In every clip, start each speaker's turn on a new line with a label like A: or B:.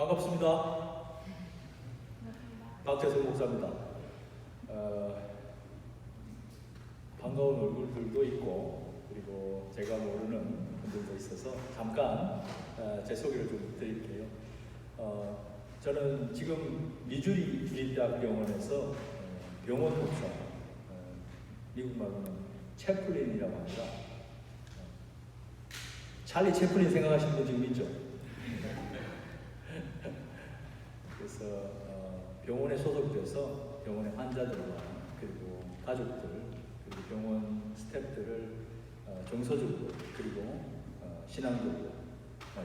A: 반갑습니다. 박재성 목사입니다. 반가운 얼굴들도 있고 그리고 제가 모르는 분들도 있어서 잠깐 제 소개를 좀 드릴게요. 저는 지금 미주리 주립대학병원에서 병원 목사, 미국 말로는 채플린이라고 합니다. 찰리 채플린 생각하시는 분 지금 있죠? 그래서 병원에 소속돼서 병원의 환자들과 그리고 가족들 그리고 병원 스태프들을 정서적으로 그리고 신앙적으로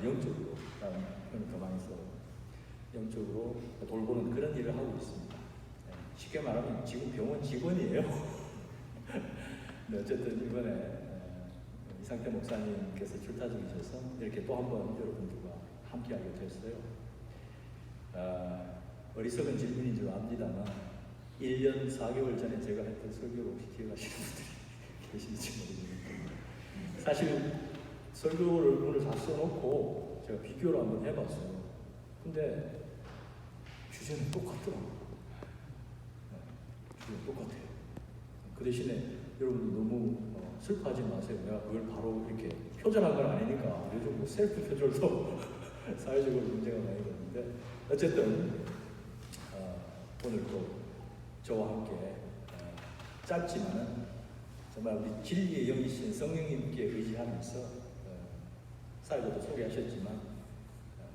A: 영적으로 더 많이 써 영적으로 돌보는 그런 일을 하고 있습니다. 쉽게 말하면 지금 병원 직원이에요. 네, 어쨌든 이번에 이상태 목사님께서 출타 중이셔서 이렇게 또 한 번 여러분들과 함께하게 됐어요. 어리석은 질문인 줄 압니다만 1년 4개월 전에 제가 했던 설교를 혹시 기억하시는 분들이 계실지 모르겠는데 사실 설교를 오늘 다 써놓고 제가 비교를 한번 해봤어요. 근데 주제는 똑같더라고요. 주제는 똑같아요. 그 대신에 여러분 너무 슬퍼하지 마세요. 내가 그걸 바로 이렇게 표절한 건 아니니까 요즘 뭐 셀프 표절도 사회적으로 문제가 많이 있는데 어쨌든 오늘 또 저와 함께 짧지만은 정말 우리 진리의 영이신 성령님께 의지하면서 사회도 소개하셨지만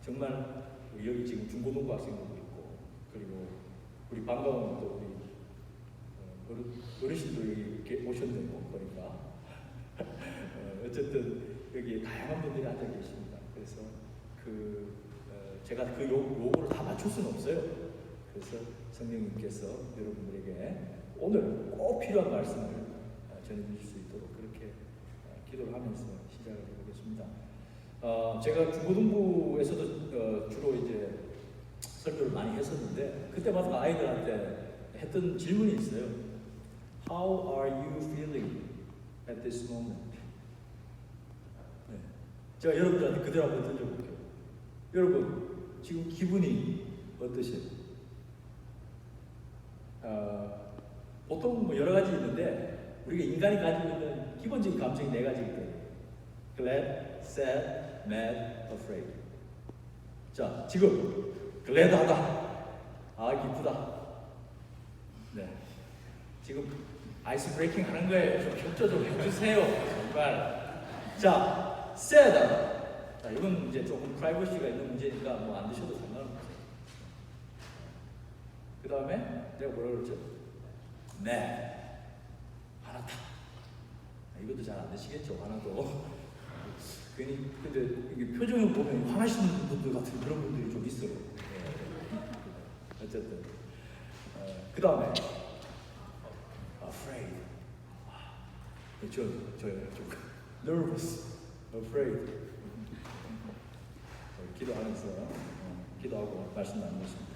A: 정말 우리 여기 지금 중고등부 학생들도 있고 그리고 우리 반가운 또 우리 어르신들이 이렇게 오셨네요. 보니까 어쨌든 여기 다양한 분들이 앉아 계십니다. 그래서 제가 그 요구를 다 맞출 수는 없어요. 그래서 성령님께서 여러분들에게 오늘 꼭 필요한 말씀을 전해 주실 수 있도록 그렇게 기도를 하면서 시작을 해보겠습니다. 제가 중고등부에서도 주로 이제 설교를 많이 했었는데 그때마다 아이들한테 했던 질문이 있어요. How are you feeling at this moment? 네. 제가 여러분들한테 그대로 한번 던져볼게요. 여러분 지금 기분이 어떠세요? 보통 뭐 여러 가지 있는데 우리가 인간이 가지고 있는 기본적인 감정이 4가지일 거예요. Glad, sad, mad, afraid. 자, 지금 glad-하다, 기쁘다. 네, 지금 아이스 브레이킹 하는 거예요. 좀 협조 좀 해주세요. 정말. 자, sad하다. 자, 이건 이제 조금 프라이버시가 있는 문제니까 뭐 안 드셔도 상관없어요. 그 다음에 내가 뭐라 그랬죠? 네, 화났다. 이것도 잘 안 되시겠죠, 화나도. 괜히 근데 이게 표정을 보면 화나시는 분들 같은 그런 분들이 좀 있어요. 어쨌든 그 다음에 afraid. 저요 좀 nervous, afraid. 기도하면서 기도하고 말씀 나누겠습니다.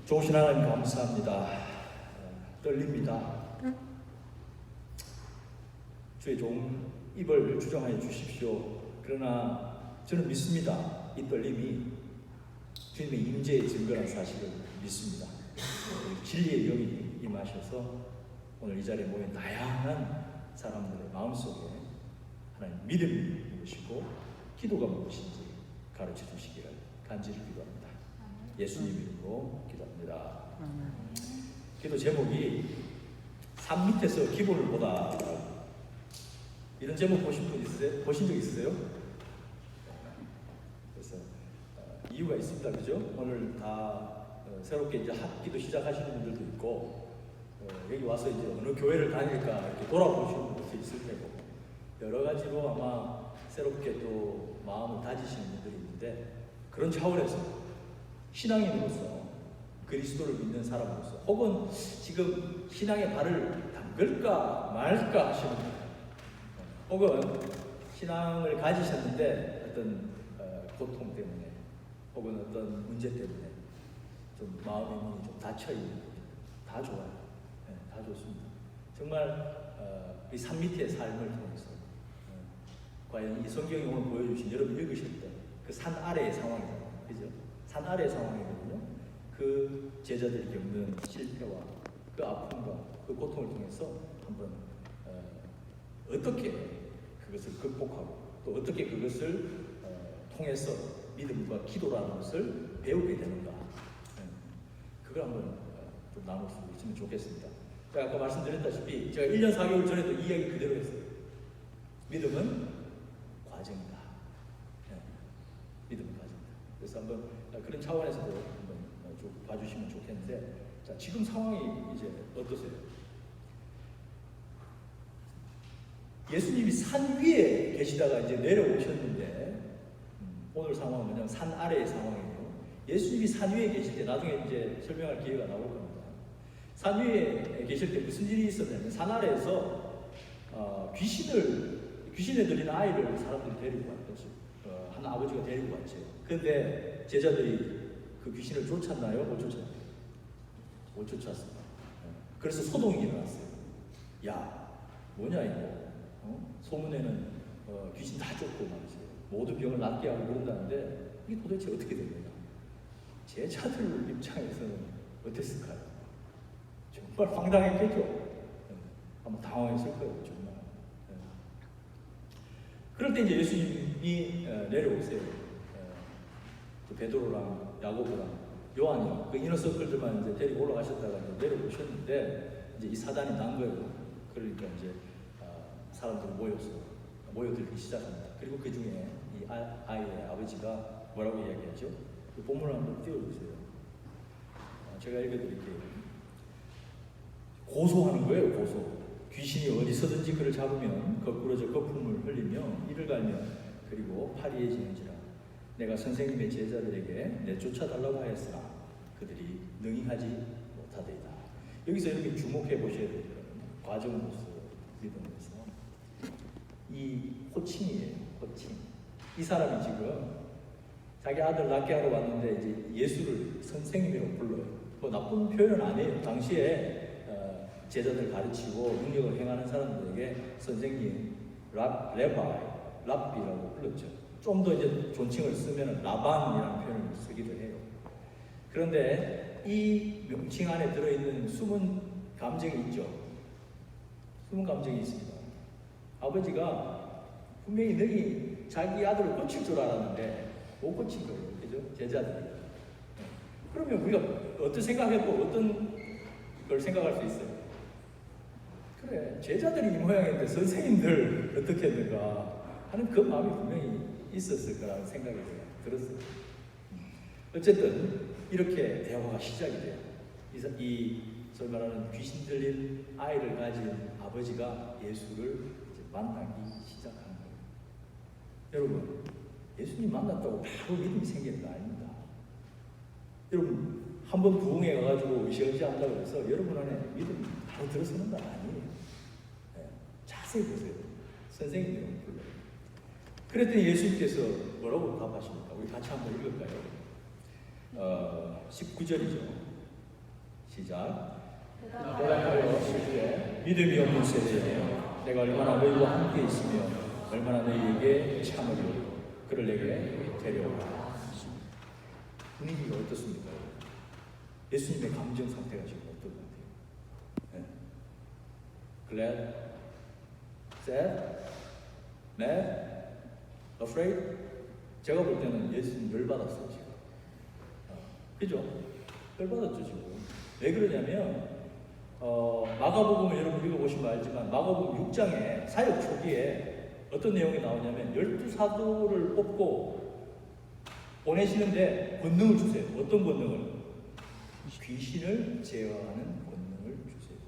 A: 좋으신 하나님 감사합니다. 떨립니다. 주의 종 입을 주정하여 주십시오. 그러나 저는 믿습니다. 이 떨림이 주님의 임재의 증거란 사실을 믿습니다. 진리의 영이 임하셔서 오늘 이 자리에 모인 다양한 사람들의 마음속에 하나님 믿음이 무엇이고 기도가 무엇인지 가르쳐 주시기를 간절히 기도합니다. 예수님 이름으로 기도합니다. 기도 제목이 산 밑에서 기본을 보다. 이런 제목 보신 분 있으세요? 보신 적 있으세요? 그래서 이유가 있습니다. 그죠? 오늘 다 새롭게 이제 학기도 시작하시는 분들도 있고 여기 와서 이제 어느 교회를 다닐까 이렇게 돌아보시는 분들도 있을 테고 여러 가지로 아마 새롭게 또 마음을 다지시는 분들이 있는데 그런 차원에서 신앙인으로서 그리스도를 믿는 사람으로서 혹은 지금 신앙의 발을 담글까 말까 하시는 분 혹은 신앙을 가지셨는데 어떤 고통 때문에 혹은 어떤 문제 때문에 좀 마음의 문이 좀 닫혀있는 다 좋아요. 네, 다 좋습니다. 정말 이 산 밑의 삶을 통해서 과연 이 성경이 오늘 보여주신 여러분 읽으셨던 그 산 아래의 상황이잖아요. 그죠? 산 아래 상황이거든요. 그 제자들이 겪는 실패와 그 아픔과 그 고통을 통해서 한번 어떻게 그것을 극복하고 또 어떻게 그것을 통해서 믿음과 기도라는 것을 배우게 되는가, 그걸 한번 좀 나눌 수 있으면 좋겠습니다. 제가 아까 말씀드렸다시피 제가 1년 4개월 전에도 이 이야기 그대로 했어요. 믿음은 과정이다. 믿음은 과정이다. 그래서 한번 그런 차원에서도 한번 좀 봐주시면 좋겠는데, 자, 지금 상황이 이제 어떠세요? 예수님이 산 위에 계시다가 이제 내려오셨는데, 오늘 상황은 뭐냐면 산 아래의 상황이에요. 예수님이 산 위에 계실 때, 나중에 이제 설명할 기회가 나올 겁니다. 산 위에 계실 때 무슨 일이 있었냐면, 산 아래에서 귀신에 들린 아이를 사람들이 데리고 왔죠. 한 아버지가 데리고 왔죠. 그런데 제자들이 그 귀신을 쫓았나요? 못 쫓았나요? 못 쫓았습니다. 그래서 소동이 일어났어요. 야, 뭐냐 이거? 소문에는 귀신 다 쫓고 말이죠. 모든 병을 낫게 하고 그런다는데 이게 도대체 어떻게 된 거냐? 제자들 입장에서는 어땠을까요? 정말 황당했겠죠. 아마 당황했을 거예요, 정말. 그럴 때 이제 예수님이 내려오세요. 베드로랑 야고보랑 요한이 그 이너서클들만 이제 데리고 올라가셨다가 이제 내려오셨는데, 이제 이 사단이 난 거예요. 그러니까 이제 사람들이 모여들기 시작합니다. 그리고 그 중에 이 아이의 아버지가 뭐라고 이야기하죠? 그 본문을 한번 띄워주세요. 제가 읽어드릴게요. 고소하는 거예요, 고소. 귀신이 어디서든지 그를 잡으면 거꾸로 저 거품을 흘리며 이를 갈며 그리고 파리해지는지라. 내가 선생님의 제자들에게 내쫓아달라고 하였으나 그들이 능히하지 못하더이다. 여기서 이렇게 주목해 보셔야 되거든요. 과정으로서 믿음에서 이 호칭이에요. 호칭. 이 사람이 지금 자기 아들 낳게 하러 왔는데 이제 예수를 선생님이라고 불러요. 뭐 나쁜 표현은 아니에요. 당시에 제자들 가르치고 능력을 행하는 사람들에게 선생님, 랍비라고 불렀죠. 좀 더 이제 존칭을 쓰면 라반이라는 표현을 쓰기도 해요. 그런데 이 명칭 안에 들어있는 숨은 감정이 있죠. 숨은 감정이 있습니다. 아버지가 분명히 능히 자기 아들을 고칠 줄 알았는데 못 고친 거예요. 그죠? 제자들이. 그러면 우리가 어떤 생각해도 어떤 걸 생각할 수 있어요? 그래, 제자들이 이 모양인데 선생님들 어떻게 했는가 하는 그 마음이 분명히 있었을 거라는 생각이 들었어요. 어쨌든 이렇게 대화가 시작이 돼요. 이 소위 말하는 귀신 들린 아이를 가진 아버지가 예수를 이제 만나기 시작하는 거예요. 여러분, 예수님 만났다고 바로 믿음이 생기는 거 아닙니다. 여러분, 한번 부흥회 가가지고 으쌰으쌰 한다고 해서 여러분 안에 믿음이 바로 들어서는 건 아니에요. 자세히 보세요. 선생님이라고 불러요. 그랬더니 예수님께서 뭐라고 답하십니까? 우리 같이 한번 읽을까요? 19절이죠. 시작. 대답하여 이르되 믿음이 없는 세대여, 내가 얼마나 너희와 함께 있으며 얼마나 너희에게 참으리요. 그를 내게 데려오라. 분위기가 어떻습니까? 예수님의 감정 상태가 지금 어떤 것 같아요? Glad, sad, mad, afraid? 제가 볼 때는 예수님 열받았어요, 지금. 그죠? 열받았죠, 지금. 왜 그러냐면, 마가복음을 여러분 읽어보시면 알지만, 마가복음 6장에 사역 초기에 어떤 내용이 나오냐면, 12사도를 뽑고 보내시는데 권능을 주세요. 어떤 권능을? 귀신을 제어하는 권능을 주세요.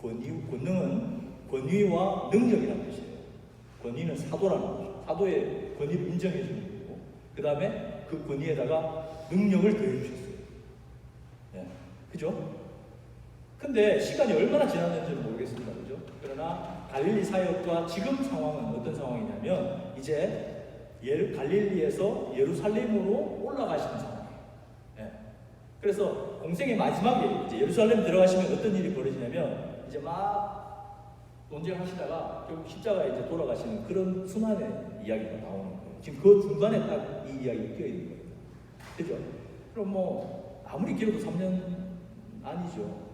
A: 권능은 권위와 능력이라는 뜻이에요. 권위는 사도라는 거죠. 사도의 권위를 인정해 주는 거고, 그 다음에 그 권위에다가 능력을 더해 주셨어요. 네. 그죠? 근데 시간이 얼마나 지났는지는 모르겠습니다. 그죠? 그러나 갈릴리 사역과 지금 상황은 어떤 상황이냐면, 이제 갈릴리에서 예루살렘으로 올라가시는 상황이에요. 네. 그래서 공생의 마지막에 이제 예루살렘 들어가시면 어떤 일이 벌어지냐면, 이제 막 논쟁하시다가 결국 십자가에 이제 돌아가시는 그런 순환의 이야기가 나오는 거예요. 지금 그 중간에 딱 이 이야기가 끼어 있는 거예요. 그죠? 그럼 뭐 아무리 길어도 3년 아니죠.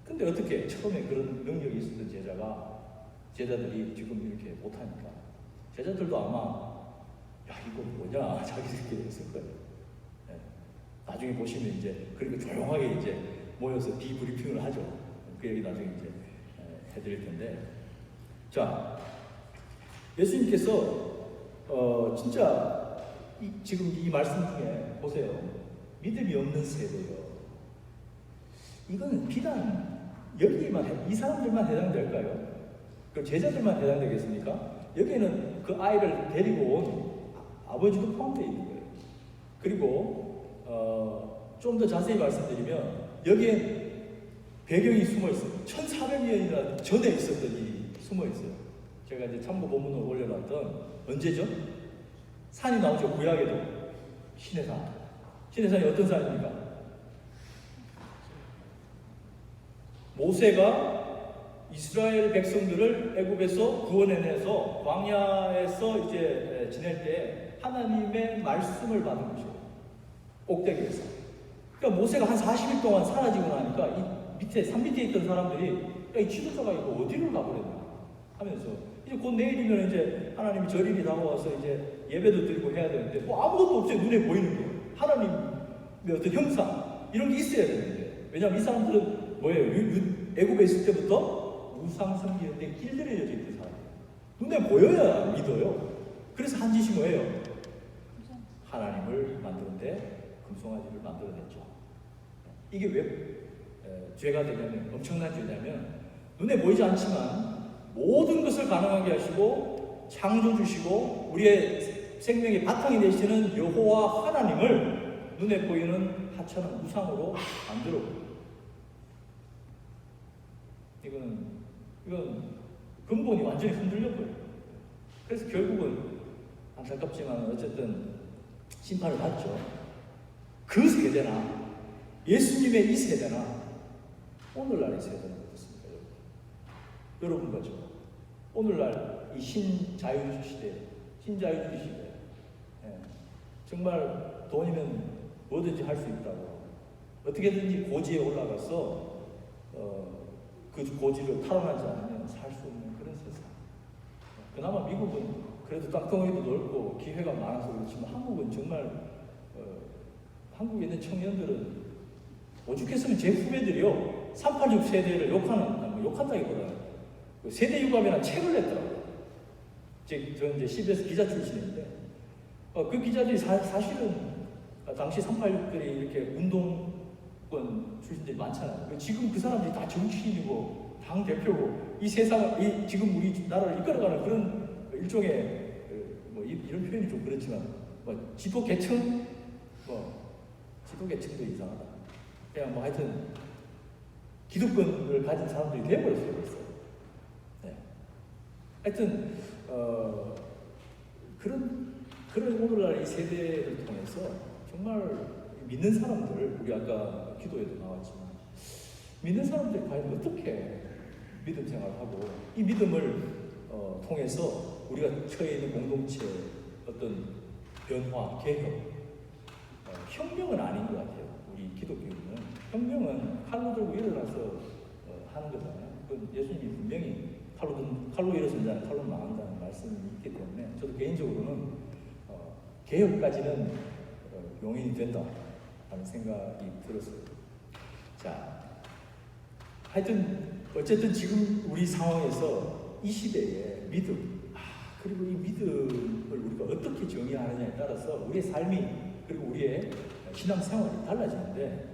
A: 근데 어떻게 처음에 그런 능력이 있었던 제자들이 지금 이렇게 못하니까 제자들도 아마 야 이거 뭐냐 자기들끼리 했을 거예요. 네. 나중에 보시면 이제 그러니까 조용하게 이제 모여서 디브리핑을 하죠. 그 얘기 나중에 이제 해드릴 텐데, 자 예수님께서 진짜 지금 이 말씀 중에 보세요. 믿음이 없는 세대요. 이거는 비단 이 사람들만 해당될까요? 그 제자들만 해당되겠습니까? 여기에는 그 아이를 데리고 온 아버지도 포함되어 있는 거예요. 그리고 좀 더 자세히 말씀드리면 여기에 배경이 숨어 있어요. 1400년이나 전에 있었던 일이 숨어 있어요. 제가 이제 참고 본문을 올려놨던 언제죠? 산이 나오죠. 구약에도 시내산. 시내산이 어떤 산입니까? 모세가 이스라엘 백성들을 애굽에서 구원해내서 광야에서 이제 지낼 때 하나님의 말씀을 받은 것이에요. 꼭대기에서. 그러니까 모세가 한 40일 동안 사라지고 나니까 이 산 밑에 있던 사람들이 야, 이 지도자가 이거 어디로 가버렸나 하면서 이제 곧 내일이면 이제 하나님이 절일이 다가와서 이제 예배도 드리고 해야 되는데 뭐 아무것도 없어요. 눈에 보이는 게 하나님의 어떤 형상 이런 게 있어야 되는데, 왜냐하면 이 사람들은 뭐예요? 애굽에 있을 때부터 우상 섬기는데 길들여져 있는 사람. 눈에 보여야 믿어요. 그래서 한 짓이 뭐예요? 하나님을 만드는데 금송아지를 만들어냈죠. 이게 왜 죄가 되냐면, 엄청난 죄냐면 눈에 보이지 않지만 모든 것을 가능하게 하시고 창조주시고 우리의 생명의 바탕이 되시는 여호와 하나님을 눈에 보이는 하찮은 우상으로 만들어버려요. 이건 근본이 완전히 흔들려버려요. 그래서 결국은 안타깝지만 어쨌든 심판을 받죠. 그 세대나 예수님의 이 세대나 오늘날의 세대는 어떻습니까? 여러분 거죠. 오늘날 이 신자유주의 시대, 신자유주의 시대, 정말 돈이면 뭐든지 할 수 있다고 어떻게든지 고지에 올라가서 그 고지를 탈환하지 않으면 살 수 없는 그런 세상. 그나마 미국은 그래도 땅덩어리도 넓고 기회가 많아서 그렇지만 한국은 정말 한국에 있는 청년들은 오죽했으면 제 후배들이요 386 세대를 욕한다기보다는 세대 유감이라는 책을 냈더라고요. 저 이제 CBS 기자 출신인데 그 기자들이 사실은 당시 386들이 이렇게 운동권 출신들이 많잖아요. 지금 그 사람들이 다 정치인이고 당 대표고 이 세상 지금 우리 나라를 이끌어가는 그런 일종의 뭐 이런 표현이 좀 그렇지만 뭐 지도 계층도 이상하다. 그냥 뭐 하여튼 기득권을 가진 사람들이 되어버렸어요. 네. 하여튼 그런 오늘날 이 세대를 통해서 정말 믿는 사람들, 우리 아까 기도에도 나왔지만 믿는 사람들이 과연 어떻게 믿음 생활을 하고 이 믿음을 통해서 우리가 처해 있는 공동체 어떤 변화, 개혁, 혁명은 아닌 것 같아요. 우리 기독교는 혁명은 칼로 들고 일어나서 하는 거잖아요. 예수님이 분명히 칼로 일어선 자는 칼로 망한다는 말씀이 있기 때문에 저도 개인적으로는 개혁까지는 용인이 된다 하는 생각이 들었어요. 자, 하여튼 어쨌든 지금 우리 상황에서 이 시대에 믿음, 그리고 이 믿음을 우리가 어떻게 정의하느냐에 따라서 우리의 삶이 그리고 우리의 신앙생활이 달라지는데,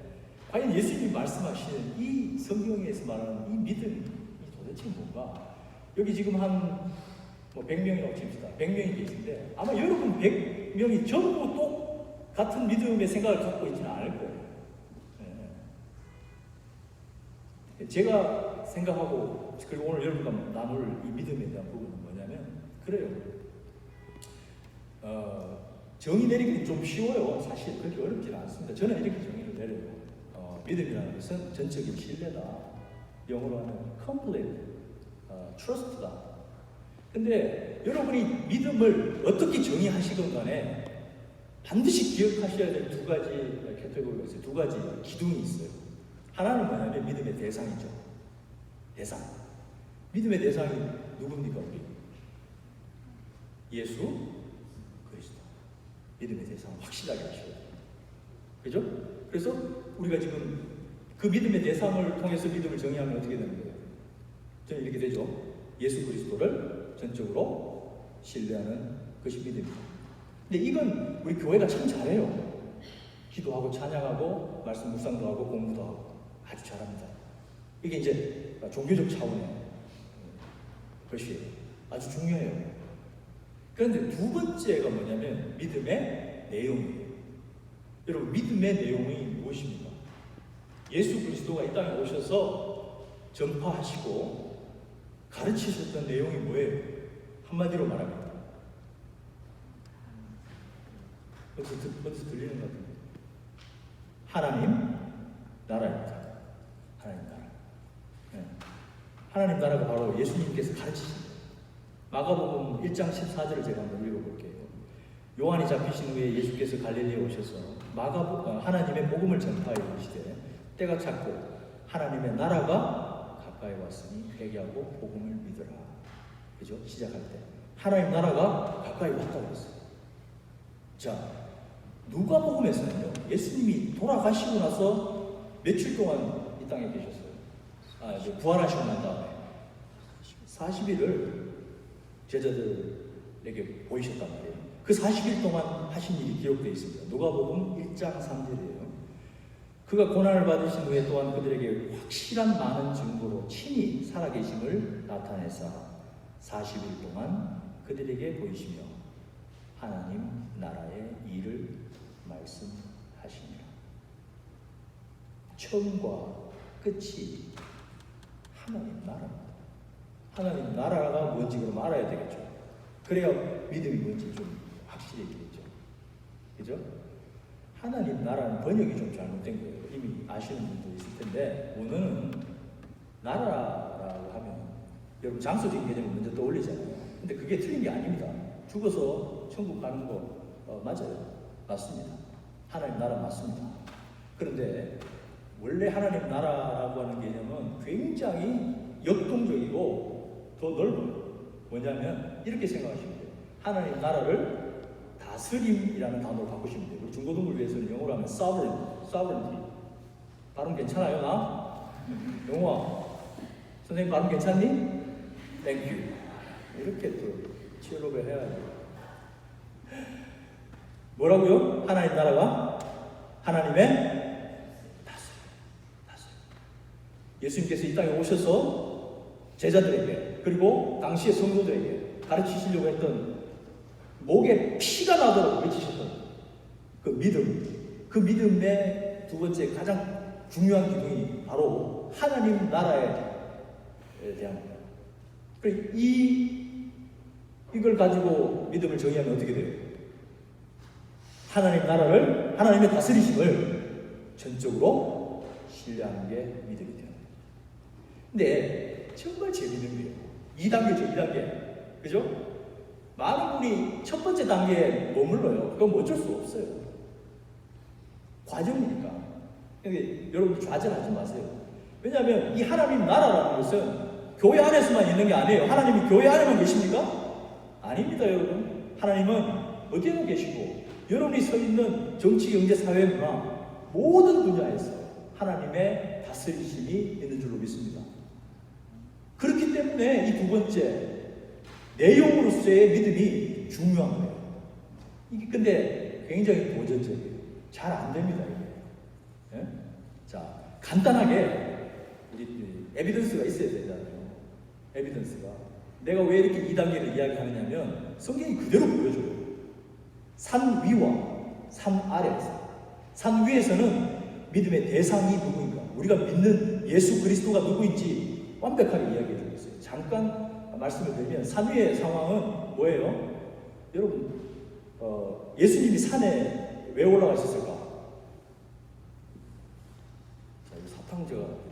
A: 과연 예수님이 말씀하시는 이 성경에서 말하는 이 믿음이 도대체 뭔가? 여기 지금 한 100명이라고 칩시다. 100명이 계신데 아마 여러분 100명이 전부 똑같은 믿음의 생각을 갖고 있지는 않을 거예요. 네. 제가 생각하고 그리고 오늘 여러분과 나눌 이 믿음에 대한 부분은 뭐냐면, 그래요. 정의 내리기는 좀 쉬워요. 사실 그렇게 어렵지는 않습니다. 저는 이렇게 정의를 내려요. 믿음이라는 것은 전적인 신뢰다. 영어로 하는 complete trust다. 근데 여러분이 믿음을 어떻게 정의하시건 간에 반드시 기억하셔야 될 두 가지 캐테고리가 있어요. 두 가지 기둥이 있어요. 하나는 뭐냐면 믿음의 대상이죠. 대상. 믿음의 대상이 누굽니까? 우리 예수 그리스도. 믿음의 대상을 확실하게 하셔야 돼요. 그죠? 그래서 우리가 지금 그 믿음의 대상을 통해서 믿음을 정의하면 어떻게 되는 거예요? 저는 이렇게 되죠. 예수 그리스도를 전적으로 신뢰하는 것이 믿음입니다. 근데 이건 우리 교회가 참 잘해요. 기도하고 찬양하고 말씀 묵상도 하고 공부도 하고 아주 잘합니다. 이게 이제 종교적 차원의 것이에요. 아주 중요해요. 그런데 두 번째가 뭐냐면 믿음의 내용이에요. 여러분, 믿음의 내용이 무엇입니까? 예수 그리스도가 이 땅에 오셔서 전파하시고 가르치셨던 내용이 뭐예요? 한마디로 말합니다. 어디서 들리는 것 같은데? 하나님 나라입니다. 하나님 나라. 네. 하나님 나라가 바로 예수님께서 가르치십니다. 마가복음 1장 14절을 제가 한번 읽어볼게요. 요한이 잡히신 후에 예수께서 갈릴리에 오셔서 하나님의 복음을 전파하여 이르시되 때가 찼고 하나님의 나라가 가까이 왔으니 회개하고 복음을 믿으라. 그죠? 시작할 때 하나님 나라가 가까이 왔다고 했어요. 자, 누가복음에서는요, 예수님이 돌아가시고 나서 며칠 동안 이 땅에 계셨어요. 이제 부활하시고 난 다음에 40일을 제자들에게 보이셨단 말이에요. 그 40일 동안 하신 일이 기록되어 있습니다. 누가복음 1장 3절이에요. 그가 고난을 받으신 후에 또한 그들에게 확실한 많은 증거로 친히 살아계심을 나타내사 40일 동안 그들에게 보이시며 하나님 나라의 일을 말씀하시니라. 처음과 끝이 하나님 나라입니다. 하나님 나라가 뭔지 그럼 알아야 되겠죠. 그래야 믿음이 뭔지 좀 확실해지겠죠. 그죠? 하나님 나라는 번역이 좀 잘못된 거예요. 이미 아시는 분도 있을 텐데, 오늘은 나라라고 하면 여러분 장소적인 개념을 먼저 떠올리잖아요. 근데 그게 틀린 게 아닙니다. 죽어서 천국 가는 거 맞아요. 맞습니다. 하나님 나라 맞습니다. 그런데 원래 하나님 나라라고 하는 개념은 굉장히 역동적이고 더 넓어요. 뭐냐면 이렇게 생각하시면 돼요. 하나님 나라를 다스림이라는 단어로 바꾸시면 돼요. 우리 중고등부를 위해서는 영어로 하면 sovereignty. 발음 괜찮아요, 나? 영호아, 선생님 발음 괜찮니? Thank you. 이렇게 또 치열업을 해야 돼요. 뭐라고요? 하나님 나라가 하나님의 다스림. 예수님께서 이 땅에 오셔서 제자들에게 그리고 당시의 성도들에게 가르치시려고 했던 목에 피가 나도록 외치셨던 그 믿음, 그 믿음의 두 번째 가장 중요한 기둥이 바로 하나님 나라에 대한 거예요. 이걸 가지고 믿음을 정의하면 어떻게 돼요? 하나님 나라를, 하나님의 다스리심을 전적으로 신뢰하는 게 믿음이 되는 거예요. 근데 정말 재밌는 거예요. 2단계죠, 2단계. 그죠? 많은 분이 첫 번째 단계에 머물러요. 그건 어쩔 수 없어요. 과정이니까. 근데 여러분 좌절하지 마세요. 왜냐하면 이 하나님 나라라는 것은 교회 안에서만 있는 게 아니에요. 하나님이 교회 안에만 계십니까? 아닙니다, 여러분. 하나님은 어디에나 계시고 여러분이 서 있는 정치, 경제, 사회, 문화 모든 분야에서 하나님의 다스리심이 있는 줄로 믿습니다. 그렇기 때문에 이 두 번째 내용으로서의 믿음이 중요한 거예요. 이게 근데 굉장히 도전적이에요. 잘 안 됩니다, 이게. 예? 자, 간단하게 우리 에비던스가 있어야 되잖아요. 에비던스가. 내가 왜 이렇게 2단계를 이야기하느냐면 성경이 그대로 보여줘요. 산 위와 산 아래에서. 산 위에서는 믿음의 대상이 누구인가, 우리가 믿는 예수 그리스도가 누구인지 완벽하게 이야기해주고 있어요. 잠깐 말씀을 드리면 산 위의 상황은 뭐예요? 여러분, 예수님이 산에 왜 올라가셨을까? 자, 이 사탕 제가 이렇게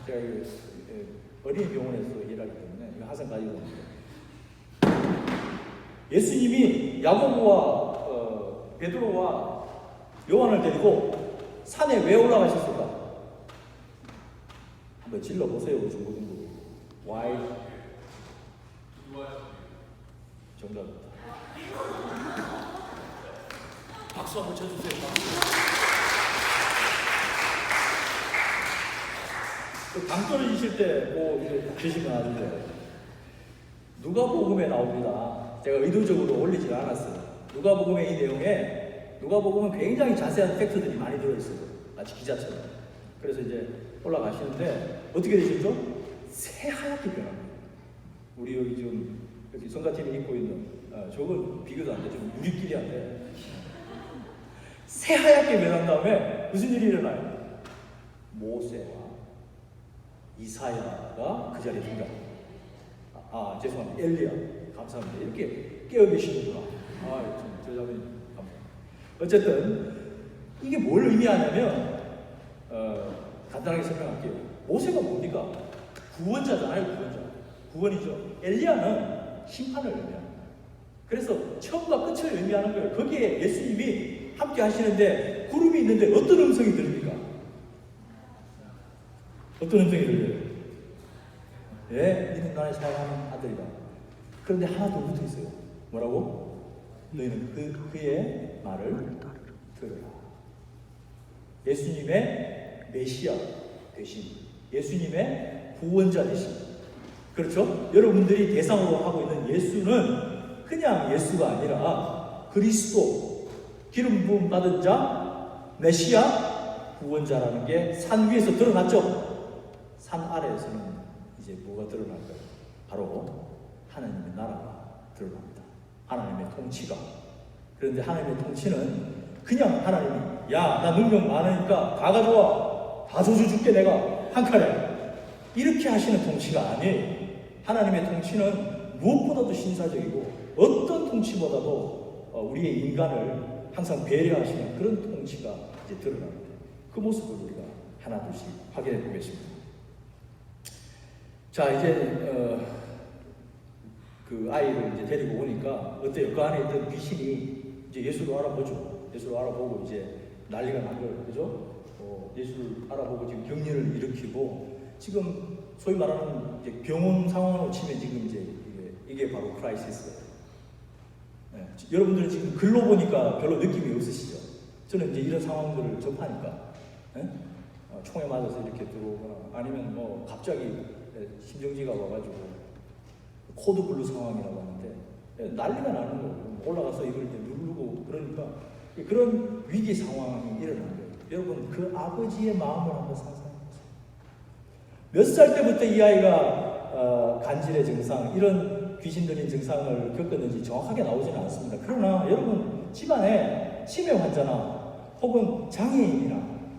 A: 제가 어린이 병원에서 일하기 때문에 이거 항상 가지고 있는데, 예수님이 야고보와 베드로와 요한을 데리고 산에 왜 올라가셨을까? 한번 질러보세요. 중고등부. Why? 정답입니다. 박수 한번 쳐주세요. 당 떨어지실 때뭐 이제 계시면 아주 좋아요. 누가복음에 나옵니다. 제가 의도적으로 올리지 않았어요. 누가복음의 이 내용에 누가복음은 굉장히 자세한 팩트들이 많이 들어있어요. 마치 기자처럼. 그래서 이제 올라가시는데 어떻게 되셨죠? 새하얗게 변합니다. 우리 여기 좀 이렇게 성가팀이 입고 있는 저건 비교도 안 돼. 좀 우리끼리 안 돼. 새하얗게 변한 다음에 무슨 일이 일어나요? 모세와 이사야가 그 자리에 등장합니다. 죄송합니다. 엘리야. 감사합니다. 이렇게 깨어 계시는구나. 저 자매님 감사합니다. 어쨌든 이게 뭘 의미하냐면 간단하게 설명할게요. 모세가 뭡니까? 구원자잖아요. 구원이죠. 엘리야는 심판을 의미합니다. 그래서 처음과 끝을 의미하는 거예요. 거기에 예수님이 함께 하시는데 구름이 있는데 어떤 음성이 들립니까? 어떤 음성이 들려요? 너희는 나의 사랑하는 아들이다. 그런데 하나 더 붙어 있어요. 뭐라고? 너희는 그의 말을 들으라. 예수님의 메시아 되신, 예수님의 구원자 되신. 그렇죠? 여러분들이 대상으로 하고 있는 예수는 그냥 예수가 아니라 그리스도, 기름 부음 받은 자, 메시아, 구원자라는 게 산 위에서 드러났죠? 산 아래에서는 이제 뭐가 드러날까요? 바로 하나님의 나라가 드러납니다. 하나님의 통치가. 그런데 하나님의 통치는 그냥 하나님이 나 능력 많으니까 다 가져와. 다 조져줄게 내가 한 칼에. 이렇게 하시는 통치가 아니에요. 하나님의 통치는 무엇보다도 신사적이고 어떤 통치보다도 우리의 인간을 항상 배려하시는 그런 통치가 이제 드러납니다. 그 모습을 우리가 하나둘씩 확인해 보겠습니다. 자, 이제 그 아이를 이제 데리고 오니까 어때요? 그 안에 있던 귀신이 이제 예수를 알아보죠. 예수를 알아보고 이제 난리가 난 거예요, 그죠? 예수를 알아보고 지금 격려를 일으키고 지금 소위 말하는 이제 병원 상황으로 치면 지금 이제 이게 바로 크라이시스예요. 네. 여러분들은 지금 글로 보니까 별로 느낌이 없으시죠? 저는 이제 이런 상황들을 접하니까 네? 총에 맞아서 이렇게 들어오거나 아니면 뭐 갑자기 심정지가 와가지고 코드 블루 상황이라고 하는데 난리가 나는 거예요. 올라가서 이걸 이제 누르고 그러니까 그런 위기 상황이 일어난 거예요. 여러분 그 아버지의 마음을 한번 상상해 보세요. 몇 살 때부터 이 아이가 간질의 증상, 이런 귀신 들린 증상을 겪었는지 정확하게 나오지는 않습니다. 그러나 여러분 집안에 치매 환자나 혹은 장애인이나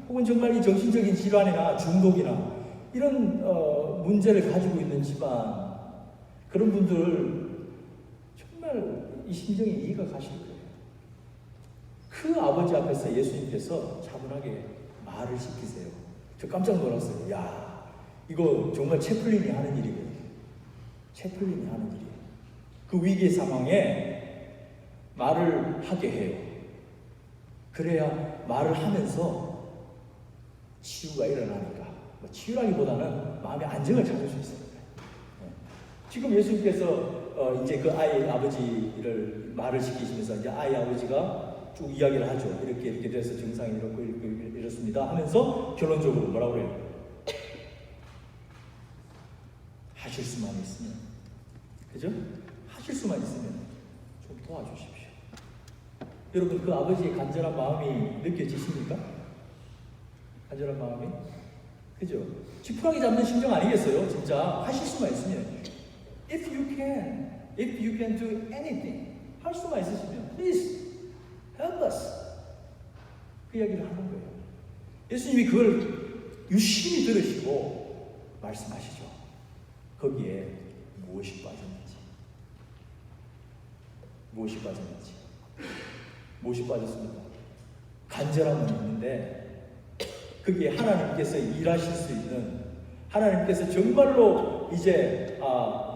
A: 혹은 정말 이 정신적인 질환이나 중독이나 이런 문제를 가지고 있는 집안, 그런 분들 정말 이 심정이 이해가 가실 거예요. 그 아버지 앞에서 예수님께서 차분하게 말을 시키세요. 저 깜짝 놀랐어요. 이거 정말 채플린이 하는 일이거든요. 채플린이 하는 일이에요. 그 위기 상황에 말을 하게 해요. 그래야 말을 하면서 치유가 일어나니까. 치유라기보다는 마음의 안정을 찾을 수 있어요. 지금 예수님께서 이제 그 아이 아버지를 말을 시키시면서 이제 아이 아버지가 쭉 이야기를 하죠. 이렇게 돼서 증상이 이렇습니다 하면서 결론적으로 뭐라고 그래요? 하실 수만 있으면, 그죠? 하실 수만 있으면 좀 도와주십시오. 여러분 그 아버지의 간절한 마음이 느껴지십니까? 간절한 마음이? 그죠? 지푸라기 잡는 심정 아니겠어요? 진짜 하실 수만 있으면 if you can do anything, 할 수만 있으시면 please help us. 그 이야기를 하는 거예요. 예수님이 그걸 유심히 들으시고 말씀하시죠. 거기에 무엇이 빠졌는지. 무엇이 빠졌습니까? 간절함은 있는데 거기에 하나님께서 일하실 수 있는, 하나님께서 정말로 이제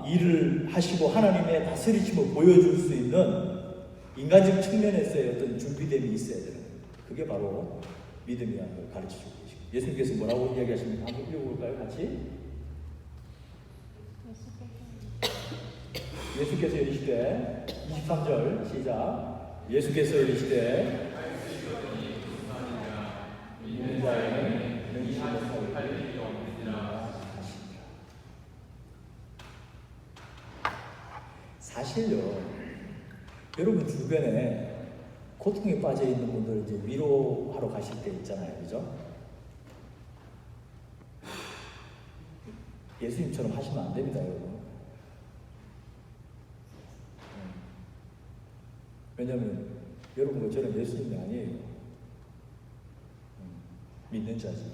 A: 일을 하시고 하나님의 다스리심을 보여줄 수 있는 인간적 측면에서의 어떤 준비됨이 있어야 되는 거예요. 그게 바로 믿음이라는 걸 가르쳐주고 계시고, 예수님께서 뭐라고 이야기하십니까? 한번 읽어볼까요? 같이? 예수께서 이르시되 23절 시작. 예수께서 이르시되 믿는 자에게는 능치 못할 일이 없느니라 하시니라. 사실요, 여러분 주변에 고통에 빠져 있는 분들 이제 위로하러 가실 때 있잖아요, 그죠? 예수님처럼 하시면 안 됩니다, 여러분. 왜냐하면 여러분과 저는 예수님이 아니에요. 믿는 자지.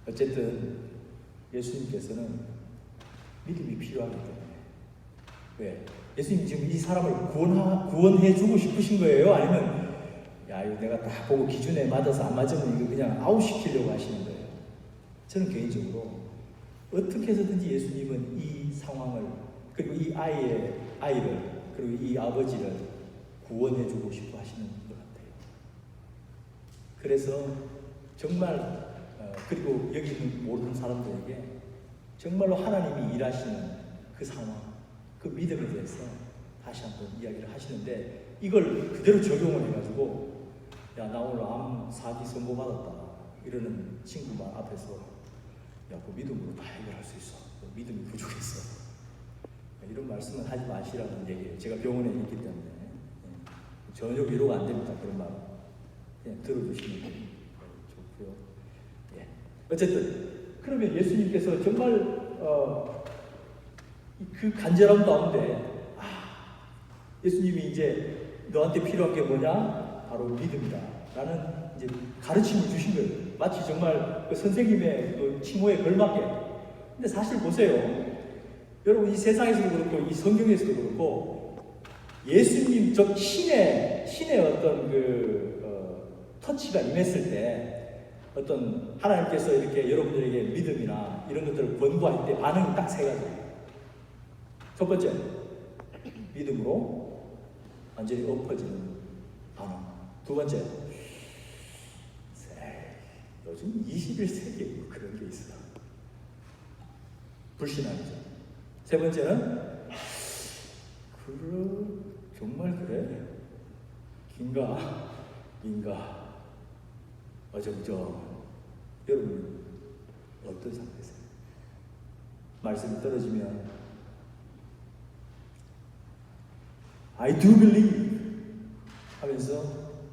A: 어쨌든 예수님께서는 믿음이 필요하기 때문에. 왜? 예수님 지금 이 사람을 구원해 주고 싶으신 거예요? 아니면 야, 이거 내가 딱 보고 기준에 맞아서 안 맞으면 이거 그냥 아웃시키려고 하시는 거예요? 저는 개인적으로 어떻게 해서든지 예수님은 이 상황을, 그리고 이 아이를, 그리고 이 아버지를 구원해 주고 싶어 하시는 것 같아요. 그래서 정말 그리고 여기 있는 모든 사람들에게 정말로 하나님이 일하시는 그 상황, 그 믿음에 대해서 다시 한번 이야기를 하시는데, 이걸 그대로 적용을 해가지고 야, 나 오늘 암 사기 선고받았다 이러는 친구 앞에서 야, 그 믿음으로 다 해결할 수 있어. 믿음이 부족했어. 이런 말씀은 하지 마시라는 얘기예요. 제가 병원에 있기 때문에 전혀 위로가 안 됩니다. 그런 말 그냥 들어주시면 좋고요. 예. 어쨌든 그러면 예수님께서 정말 그 간절함 가운데 예수님이 이제 너한테 필요한 게 뭐냐? 바로 믿음이다 라는 이제 가르침을 주신 거예요. 마치 정말 그 선생님의 그 칭호에 걸맞게. 근데 사실 보세요. 여러분 이 세상에서도 그렇고 이 성경에서도 그렇고 예수님 즉 신의 어떤 터치가 임했을 때 어떤 하나님께서 이렇게 여러분들에게 믿음이나 이런 것들을 권고할 때 반응이 딱 세 가지예요. 첫 번째, 믿음으로 완전히 엎어지는 반응. 두 번째, 요즘 21세기에 그런 게 있어. 불신앙이죠. 세 번째는 정말 그래? 긴가? 어정쩡. 여러분 어떤 상태세요? 말씀이 떨어지면 I do believe 하면서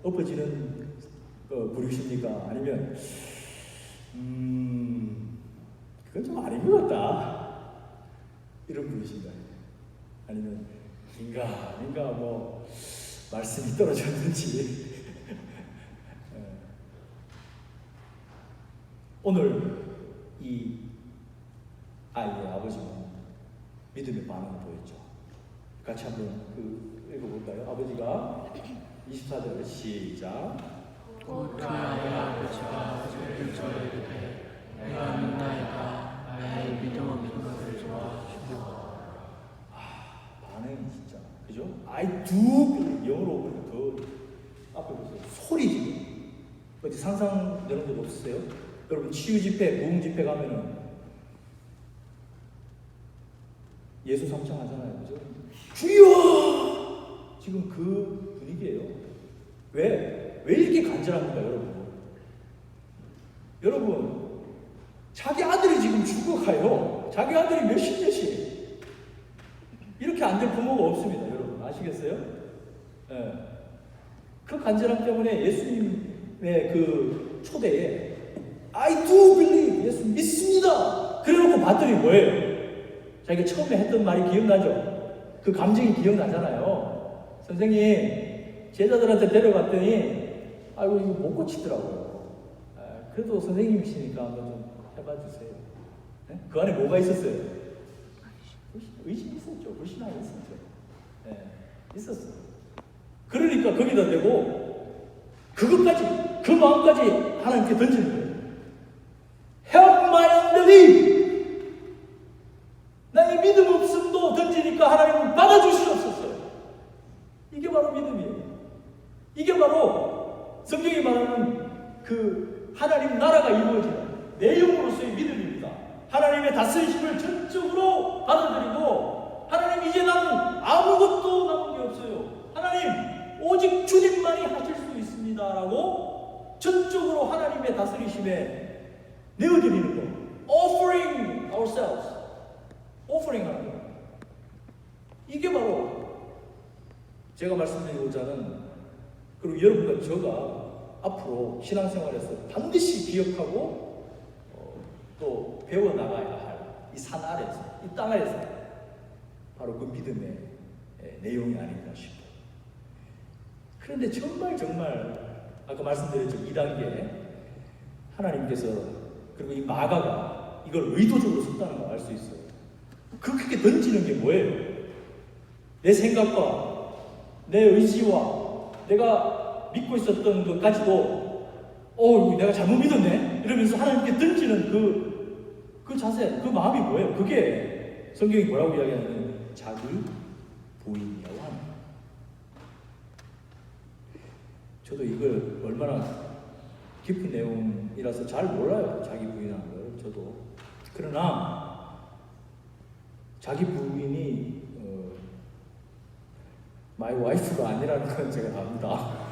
A: 엎어지는 부르십니까? 아니면 그건 좀 아닌 것 같다 이런 부르신가요? 아니면 인가 뭐 말씀이 떨어졌는지 오늘 이 아이의 아버지는 믿음의 반응을 보였죠. 같이 한번 읽어볼까요? 아버지가 24절 시작.
B: 곧 나의 아버지가 저에게 이르되 내가 믿나이다. 나의 믿음 없는 것을 도와주시고.
A: 반응이 진짜 그죠? I do 영어로 보면 더 앞에 보세요. 소리 지금 어디 상상되는 적 없으세요? 여러분 치유 집회, 부흥 집회 가면은 예수 삼창하잖아요, 그죠? 주여! 지금 그 분위기예요. 왜 이렇게 간절합니까, 여러분? 여러분, 자기 아들이 지금 죽어가요. 자기 아들이 몇십 년씩. 이렇게 안 될 부모가 없습니다, 여러분. 아시겠어요? 네. 그 간절함 때문에 예수님의 그 초대에 I do believe, 예수 믿습니다. 그래놓고 봤더니 뭐예요? 자기가 처음에 했던 말이 기억나죠? 그 감정이 기억나잖아요. 선생님, 제자들한테 데려갔더니 아이고 이거 못 고치더라고요. 그래도 선생님이시니까 한번 좀 해봐주세요. 네? 그 안에 뭐가 있었어요? 의심이 있었죠. 불신앙이 있었죠. 네, 있었어요. 그러니까 거기다 대고 그것까지, 그 마음까지 하나님께 던지는 거예요. Help my unbelief. 이루어지는 내용으로서의 믿음입니다. 하나님의 다스리심을 전적으로 받아들이고 하나님 이제 나는 아무것도 남은 게 없어요. 하나님 오직 주님만이 하실 수 있습니다 라고 전적으로 하나님의 다스리심에 내어드리는 것. Offering ourselves. Offering 하는 것. 이게 바로 제가 말씀드리고자 하는, 그리고 여러분과 저가 앞으로 신앙생활에서 반드시 기억하고 또 배워나가야 할 이 산 아래에서, 이 땅 아래에서 바로 그 믿음의 내용이 아닌가 싶어요. 그런데 정말 아까 말씀드렸죠. 2단계 하나님께서, 그리고 이 마가가 이걸 의도적으로 썼다는 걸 알 수 있어요. 그렇게 던지는 게 뭐예요? 내 생각과 내 의지와 내가 믿고 있었던 것까지도 내가 잘못 믿었네? 이러면서 하나님께 던지는 그 자세, 그 마음이 뭐예요? 그게 성경이 뭐라고 이야기하냐면 자기 부인이라고 합니다. 저도 이걸 얼마나 깊은 내용이라서 잘 몰라요. 자기 부인하는 걸. 저도. 그러나 자기 부인이 my wife가 아니라는 건 제가 압니다.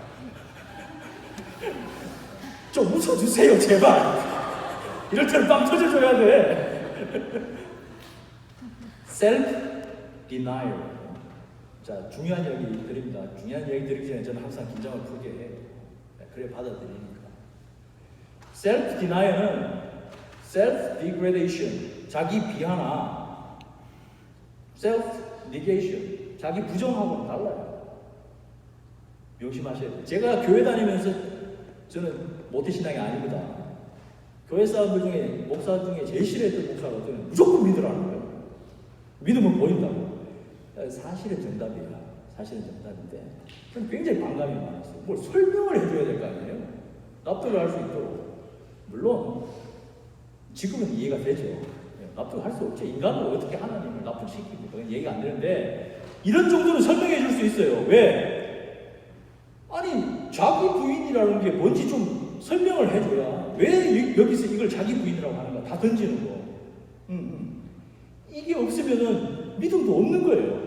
A: 좀 웃어주세요, 제발. 이럴 때는 빵 터져줘야 돼. self-denial. 자, 중요한 이야기 드립니다. 중요한 이야기 드리기 전에 저는 항상 긴장을 풀게 해요. 그래 받아들이니까. self-denial은 self-degradation, 자기 비하나 self-negation, 자기 부정하고는 달라요. 명심하셔야 돼요. 제가 교회 다니면서 저는 모태신앙이 아닙니다. 교회 사람들 중에, 목사 중에 제일 싫어했던 목사가 저는 무조건 믿으라는 거예요. 믿으면 보인다고. 사실은 정답이야. 사실은 정답인데 저는 굉장히 반감이 많았어요. 뭘 설명을 해줘야 될 거 아니에요? 납득을 할 수 있도록. 물론 지금은 이해가 되죠. 납득할 수 없죠. 인간으로 어떻게 하나님을 납득시킵니까? 그건 얘기가 안 되는데 이런 정도는 설명해 줄 수 있어요. 왜? 아니 자기 부인이라는 게 뭔지 좀 설명을 해줘야. 왜 여기서 이걸 자기 부인이라고 하는가? 다 던지는 거. 이게 없으면은 믿음도 없는 거예요.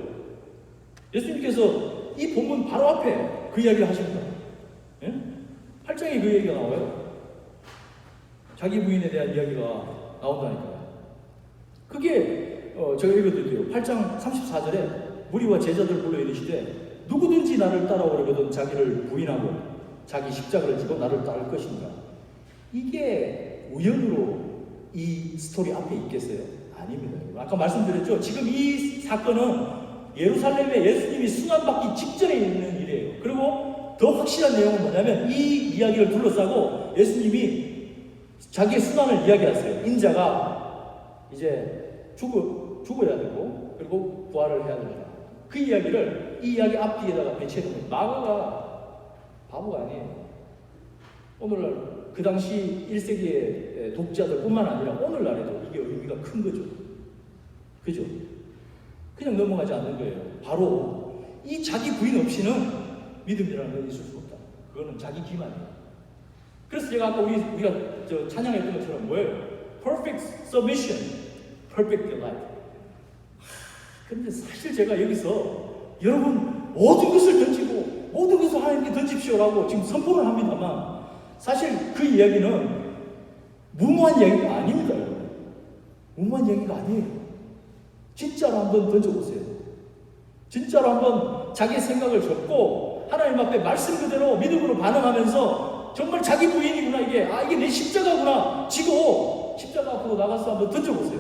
A: 예수님께서 이 본문 바로 앞에 그 이야기를 하십니다. 예? 8장에 그 얘기가 나와요. 자기 부인에 대한 이야기가 나온다니까요. 그게 제가 읽어드릴게요. 8장 34절에 무리와 제자들 불러 이르시되 누구든지 나를 따라오려거든 자기를 부인하고 자기 십자가를 지고 나를 따를 것인가. 이게 우연으로 이 스토리 앞에 있겠어요? 아닙니다. 아까 말씀드렸죠. 지금 이 사건은 예루살렘에 예수님이 순환받기 직전에 있는 일이에요. 그리고 더 확실한 내용은 뭐냐면 이 이야기를 둘러싸고 예수님이 자기의 순환을 이야기하세요. 인자가 이제 죽어야 되고 그리고 부활을 해야 된다. 그 이야기를 이 이야기 앞뒤에다가 배치해놓으면 마가가 바보가 아니에요. 오늘날 그 당시 1세기의 독자들뿐만 아니라 오늘날에도 이게 의미가 큰 거죠. 그죠? 그냥 넘어가지 않는 거예요. 바로 이 자기 부인 없이는 믿음이라는 건 있을 수 없다. 그거는 자기 기만이에요. 그래서 제가 아까 우리가 찬양했던 것처럼 뭐예요? Perfect submission, perfect delight. 근데 사실 제가 여기서 여러분 모든 것을 던지고 모든 것을 하나님께 던집시오라고 지금 선포를 합니다만 사실 그 이야기는 무모한 이야기가 아닙니다. 여러분. 무모한 이야기가 아니에요. 진짜로 한번 던져보세요. 진짜로 한번 자기 생각을 접고 하나님 앞에 말씀 그대로 믿음으로 반응하면서 정말 자기 부인이구나 이게 내 십자가구나 지고 십자가 앞으로 나가서 한번 던져보세요.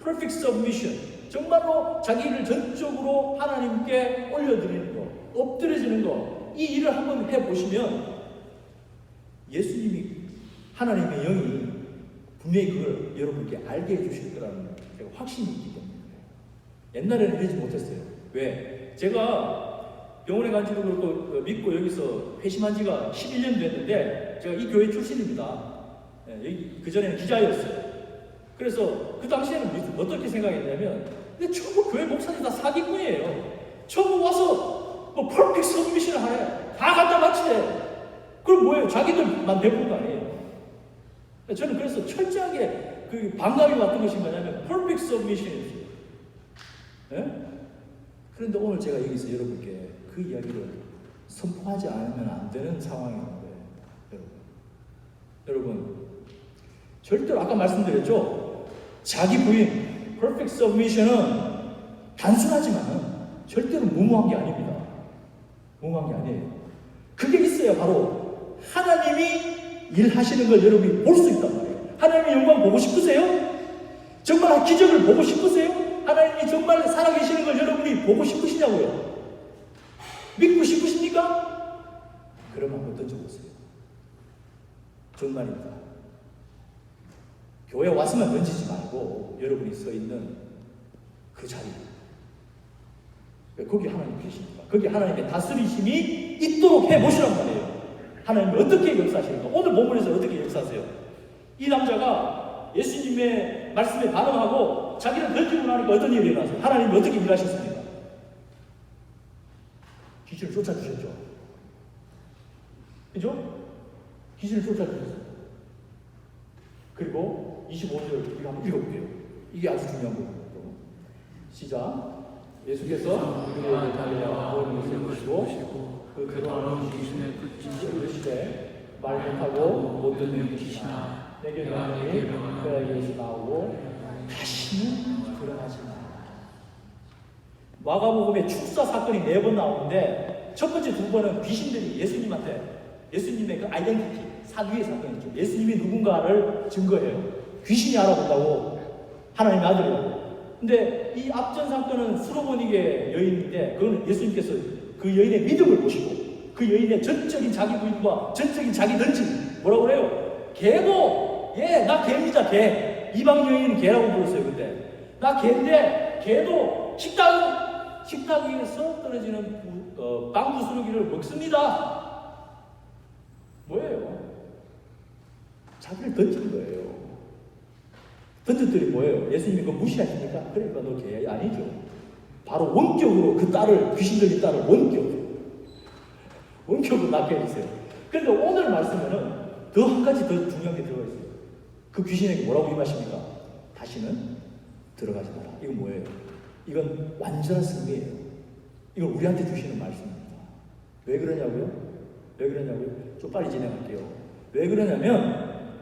A: Perfect submission. 정말로 자기를 전적으로 하나님께 올려드리는 거, 엎드려지는 거, 이 일을 한번 해보시면 예수님이 하나님의 영이 분명히 그걸 여러분께 알게 해주실 거라는 제가 확신이 있기 때문에 옛날에는 이러지 못했어요. 왜? 제가 병원에 간 지도 그렇고 믿고 여기서 회심한 지가 11년 됐는데 제가 이 교회 출신입니다. 여기 그전에는 기자였어요. 그래서 그 당시에는 어떻게 생각했냐면 근데 전부 교회 목사님 다 사기꾼이에요. 전부 와서 뭐 퍼펙트 서브미션을 하래. 다 갖다 바치래. 그럼 뭐예요? 자기들만 베푼 거 아니에요. 저는 그래서 철저하게 그 반감이 왔던 것이 뭐냐면 perfect submission이었어요. 예? 그런데 오늘 제가 여기서 여러분께 그 이야기를 선포하지 않으면 안 되는 상황이었는데, 여러분 절대로 아까 말씀드렸죠. 자기 부인 perfect submission은 단순하지만 절대로 무모한 게 아닙니다. 무모한 게 아니에요. 그게 있어야 바로 하나님이 일하시는 걸 여러분이 볼 수 있단 말이에요. 하나님의 영광 보고 싶으세요? 정말 기적을 보고 싶으세요? 하나님이 정말 살아계시는 걸 여러분이 보고 싶으시냐고요? 믿고 싶으십니까? 그러면 한번 던져보세요. 정말입니다. 교회 왔으면 던지지 말고 여러분이 서 있는 그 자리, 거기 하나님 계십니까? 거기 하나님의 다스리심이 있도록 해보시란 말이에요. 하나님이 어떻게 역사하시는가? 오늘 본문에서 어떻게 역사하세요? 이 남자가 예수님의 말씀에 반응하고 자기를 던지고 나니까 어떤 일이 일어나세요? 하나님이 어떻게 일하셨습니까? 귀신을 쫓아주셨죠. 그죠? 귀신을 쫓아주셨어요. 그리고 25절 이거 한번 읽어볼게요. 이게 아주 중요한 부분이에요. 시작. 예수께서 우리에게 달려와 모든 것을 보시고 그 더러운 귀신을 붙이시고 이르시되 말 못하고 못 듣는 귀신아 내게 명하니 그에게서 나오고 다시는 드러나지 마라. 마가복음에 축사 사건이 4번 나오는데 첫 번째 2번은 귀신들이 예수님의 그 아이덴티티, 사귀의 사건이죠. 예수님이 누군가를 증거해요. 귀신이 알아본다고 하나님의 아들이라고. 근데 이 앞전 사건은 수로보니게 여인인데 그건 예수님께서 그 여인의 믿음을 보시고 그 여인의 전적인 자기 부인과 전적인 자기 던짐, 뭐라고 그래요? 개도, 나 개입니다, 개. 이방 여인은 개라고 불렀어요. 근데 나 개인데 개도 식탁 위에서 떨어지는 빵 부스러기를 먹습니다. 뭐예요? 자기를 던지는 거예요. 던졌더니 뭐예요? 예수님이 그거 무시하십니까? 그러니까 너 개 아니죠. 바로 원격으로 그 딸을, 귀신 들린 딸을 원격으로 낫게 해주세요. 그런데 오늘 말씀에는 더 한 가지 더 중요한 게 들어가 있어요. 그 귀신에게 뭐라고 임하십니까? 다시는 들어가지 마라. 이건 뭐예요? 이건 완전한 승리예요. 이건 우리한테 주시는 말씀입니다. 왜 그러냐고요? 좀 빨리 진행할게요. 왜 그러냐면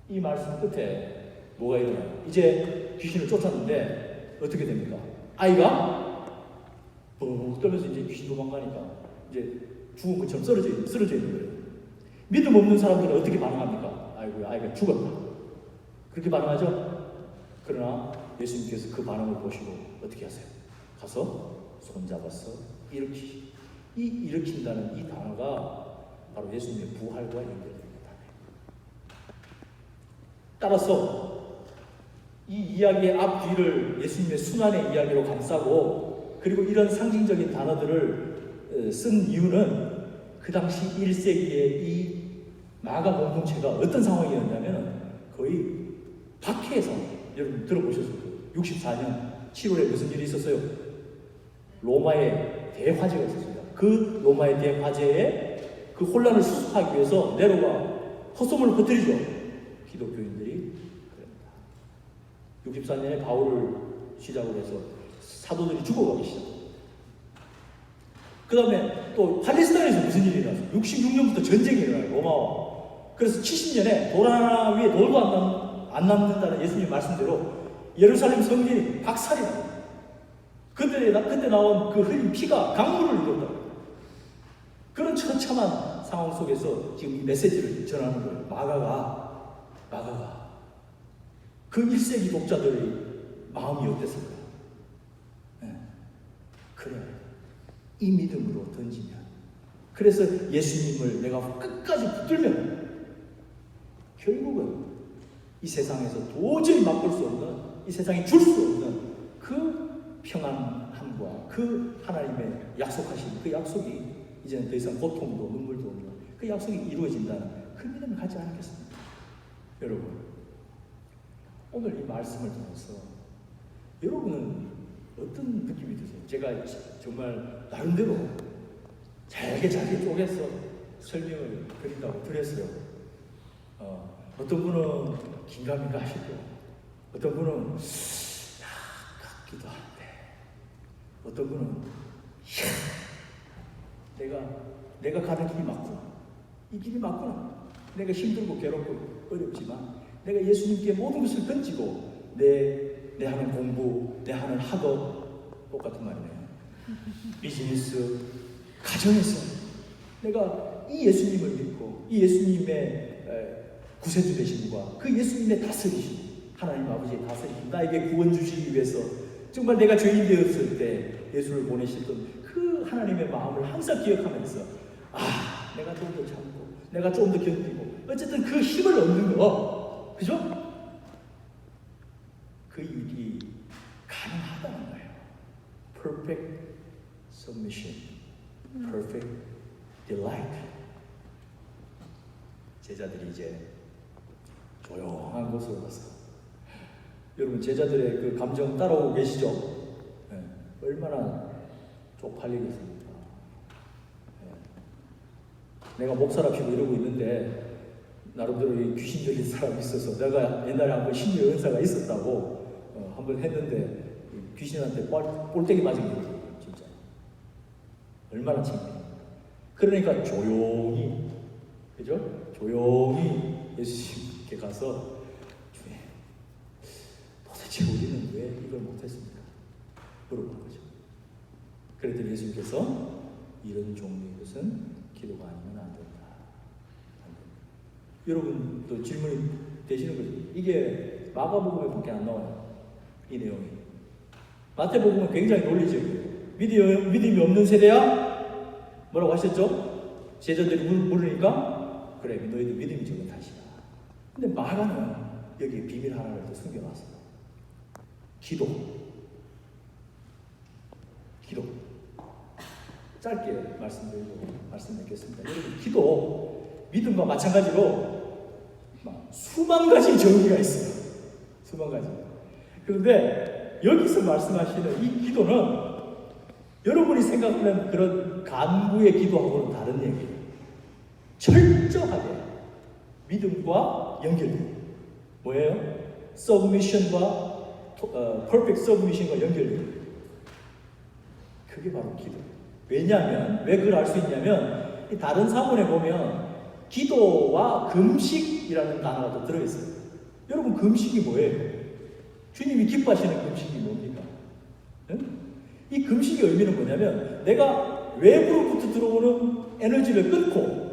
A: 이 말씀 끝에 뭐가 일어나요? 이제 귀신을 쫓았는데 어떻게 됩니까? 아이가 푹 떨면서 이제 귀신 도망가니까 이제 죽은 것처럼 쓰러져 있는 거예요. 믿음 없는 사람들은 어떻게 반응합니까? 아이고, 아이가 죽었다. 그렇게 반응하죠? 그러나 예수님께서 그 반응을 보시고 어떻게 하세요? 가서 손잡아서 일으키시. 이 일으킨다는 이 단어가 바로 예수님의 부활과 연결됩니다. 따라서 이 이야기의 앞뒤를 예수님의 순환의 이야기로 감싸고 그리고 이런 상징적인 단어들을 쓴 이유는 그 당시 1세기의 이 마가 공동체가 어떤 상황이었냐면 거의 박해에서 여러분 들어보셨을 거예요. 64년 7월에 무슨 일이 있었어요? 로마의 대화재가 있었습니다. 그 로마의 대화재에 그 혼란을 수습하기 위해서 네로가 헛소문을 퍼뜨리죠. 기독교인들이 그럽니다. 64년에 바울을 시작으로 해서 사도들이 죽어가기 시작합니다. 그 다음에 또 팔레스타인에서 무슨 일이 일어났어요? 66년부터 전쟁이 일어나요. 로마와. 그래서 70년에 돌 하나 위에 돌도 안 남는다는 예수님 말씀대로 예루살렘 성전이 박살이 나요. 그때 나온 그 흘린 피가 강물을 이뤘다. 그런 처참한 상황 속에서 지금 이 메시지를 전하는 거예요. 마가가 그 1세기 독자들의 마음이 어땠을까요? 네. 그래, 이 믿음으로 던지면, 그래서 예수님을 내가 끝까지 붙들면 결국은 이 세상에서 도저히 맛볼 수 없는, 이 세상에 줄 수 없는 그 평안함과 그 하나님의 약속하신 그 약속이 이제는 더 이상 고통도 눈물도 없는 그 약속이 이루어진다는 그 믿음을 갖지 않겠습니까? 여러분, 오늘 이 말씀을 통해서 여러분은 어떤 느낌이 드세요? 제가 정말 나름대로 잘게 쪼개서 설명을 드린다고 드렸어요. 어떤 분은 긴가민가 하시고, 어떤 분은 같기도 한데, 어떤 분은 내가 가는 길이 맞구나. 이 길이 맞구나. 내가 힘들고 괴롭고 어렵지만 내가 예수님께 모든 것을 던지고 내 하는 공부, 내 하는 학업, 똑같은 말이네요. 비즈니스, 가정에서 내가 이 예수님을 믿고 이 예수님의 구세주 되심과 그 예수님의 다스리심, 하나님 아버지의 다스리심, 나에게 구원 주시기 위해서 정말 내가 죄인 되었을 때 예수를 보내셨던 그 하나님의 마음을 항상 기억하면서 내가 좀 더 참고 내가 좀 더 견디고 어쨌든 그 힘을 얻는 거, 그죠? 그 일이 가능하다는 거예요. Perfect submission, perfect delight. 제자들이 이제 조용한 곳으로 가서, 여러분 제자들의 그 감정 따라오고 계시죠? 네. 얼마나 쪽팔리겠습니까? 네. 내가 목사랍시고 이러고 있는데 나름대로 귀신 들린 사람이 있어서, 내가 옛날에 한번 심리 은사가 있었다고 한번 했는데 귀신한테 볼때기 맞은 거예요. 진짜 얼마나 창피해. 그러니까 조용히, 그죠? 조용히 예수님께 가서, 주님, 도대체 우리는 왜 이걸 못했습니까? 물어본 거죠. 그랬더니 예수님께서 이런 종류의 것은 기도가 아니면 안 된다. 여러분도 질문이 되시는 거죠. 이게 마가복음에 안 나와요. 이 내용이. 마태복음은 굉장히 논리적이에요. 믿음이 없는 세대야? 뭐라고 하셨죠? 제자들이 물으니까, 그래, 너희들 믿음이 적은 탓이야. 근데 마가는 여기 비밀 하나를 더 숨겨놨어요. 기도. 짧게 말씀 맺겠습니다. 여러분, 기도, 믿음과 마찬가지로 수만 가지 정의가 있어요. 수만 가지. 그런데 여기서 말씀하시는 이 기도는 여러분이 생각하는 그런 간구의 기도하고는 다른 얘기예요. 철저하게 믿음과 연결돼요. 뭐예요? submission과 perfect submission과 연결돼요. 그게 바로 기도. 왜냐하면, 왜 그걸 알 수 있냐면, 다른 사본에 보면 기도와 금식이라는 단어가 또 들어있어요. 여러분, 금식이 뭐예요? 주님이 기뻐하시는 금식이 뭡니까? 응? 이 금식의 의미는 뭐냐면, 내가 외부로부터 들어오는 에너지를 끊고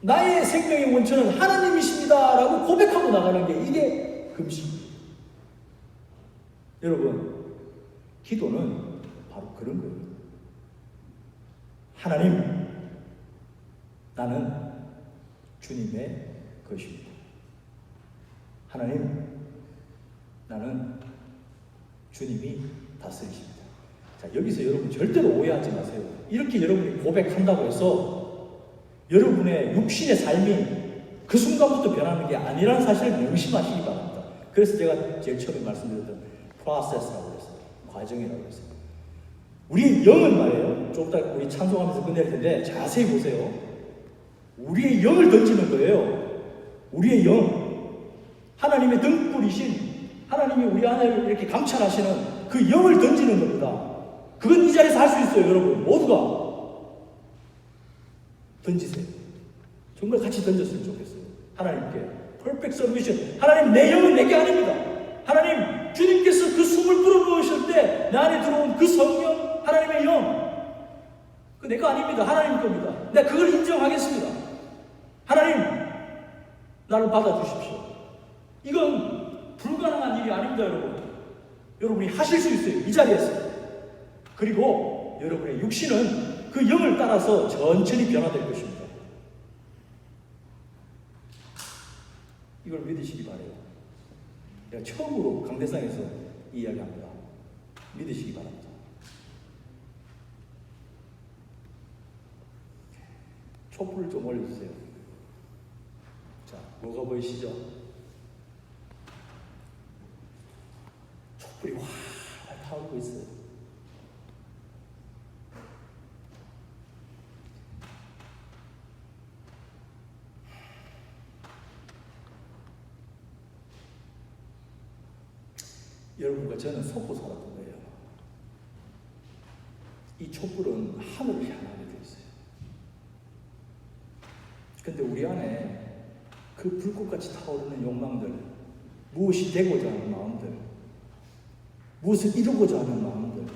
A: 나의 생명의 원천은 하나님이십니다 라고 고백하고 나가는 게, 이게 금식이에요. 여러분, 기도는 바로 그런 거예요. 하나님, 나는 주님의 것입니다. 하나님, 나는 주님이 다스리십니다. 자, 여기서 여러분 절대로 오해하지 마세요. 이렇게 여러분이 고백한다고 해서 여러분의 육신의 삶이 그 순간부터 변하는 게 아니라는 사실을 명심하시기 바랍니다. 그래서 제가 제일 처음에 말씀드렸던 프로세스라고 그랬어요. 과정이라고 했어요. 우리 영은 말이에요. 좀 이따 우리 찬송하면서 끝낼 텐데 자세히 보세요. 우리의 영을 던지는 거예요. 우리의 영. 하나님의 등불이신, 하나님이 우리 안에 이렇게 감찰하시는 그 영을 던지는 겁니다. 그건 이 자리에서 할 수 있어요, 여러분. 모두가. 던지세요. 정말 같이 던졌으면 좋겠어요. 하나님께. Perfect submission. 하나님, 내 영은 내게 아닙니다. 하나님, 주님께서 그 숨을 불어넣으실 때 내 안에 들어온 그 성령, 하나님의 영, 그 내가 아닙니다. 하나님 겁니다. 내가 그걸 인정하겠습니다. 하나님, 나를 받아주십시오. 이건 불가능한 일이 아닙니다, 여러분. 여러분이 하실 수 있어요, 이 자리에서. 그리고 여러분의 육신은 그 영을 따라서 천천히 변화될 것입니다. 이걸 믿으시기 바라요. 내가 처음으로 강대상에서 이야기합니다. 믿으시기 바랍니다. 촛불을 좀 올려주세요. 자, 뭐가 보이시죠? 촛불이 활활 타오르고 있어요. 여러분과 저는 속고 살았던 거예요. 이 촛불은 하늘을 향하게 되어 있어요. 근데 우리 안에 그 불꽃같이 타오르는 욕망들, 무엇이 되고자 하는 마음들, 무엇을 이루고자 하는 마음들,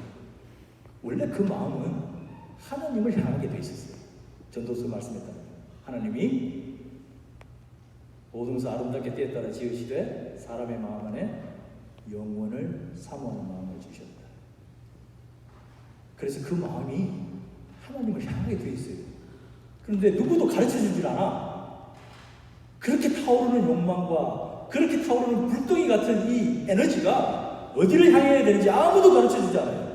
A: 원래 그 마음은 하나님을 향하게 되어 있었어요. 전도서 말씀했다. 하나님이 모든 것을 아름답게 때에 따라 지으시되 사람의 마음 안에 영원을 사모하는 마음을 주셨다. 그래서 그 마음이 하나님을 향하게 되어 있어요. 그런데 누구도 가르쳐주질 않아. 그렇게 타오르는 욕망과 그렇게 타오르는 불덩이 같은 이 에너지가 어디를 향해야 되는지 아무도 가르쳐주지 않아요.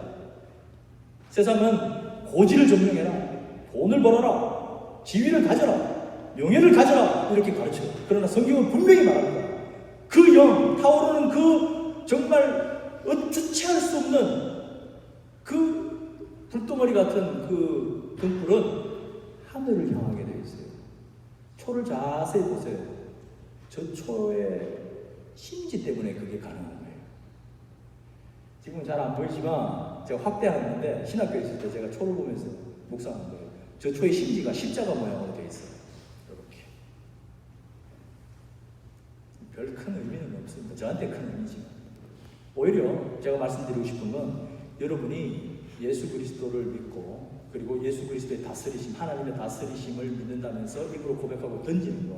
A: 세상은 고지를 점령해라, 돈을 벌어라, 지위를 가져라, 명예를 가져라 이렇게 가르쳐요. 그러나 성경은 분명히 말합니다. 그 영, 타오르는 그 정말 주체할 수 없는 그 불덩어리 같은 그 등불은 하늘을 향하게 되어 있어요. 초를 자세히 보세요. 저 초의 심지 때문에 그게 가능한 거예요. 지금은 잘 안 보이지만 제가 확대하는데 신학교에 있을 때 제가 초를 보면서 묵상한 거예요. 저 초의 심지가 십자가 모양으로 되어 있어요. 이렇게. 별 큰 의미는 없습니다. 저한테 큰 의미지만. 오히려 제가 말씀드리고 싶은 건 여러분이 예수 그리스도를 믿고 그리고 예수 그리스도의 다스리심, 하나님의 다스리심을 믿는다면서 입으로 고백하고 던지는 것,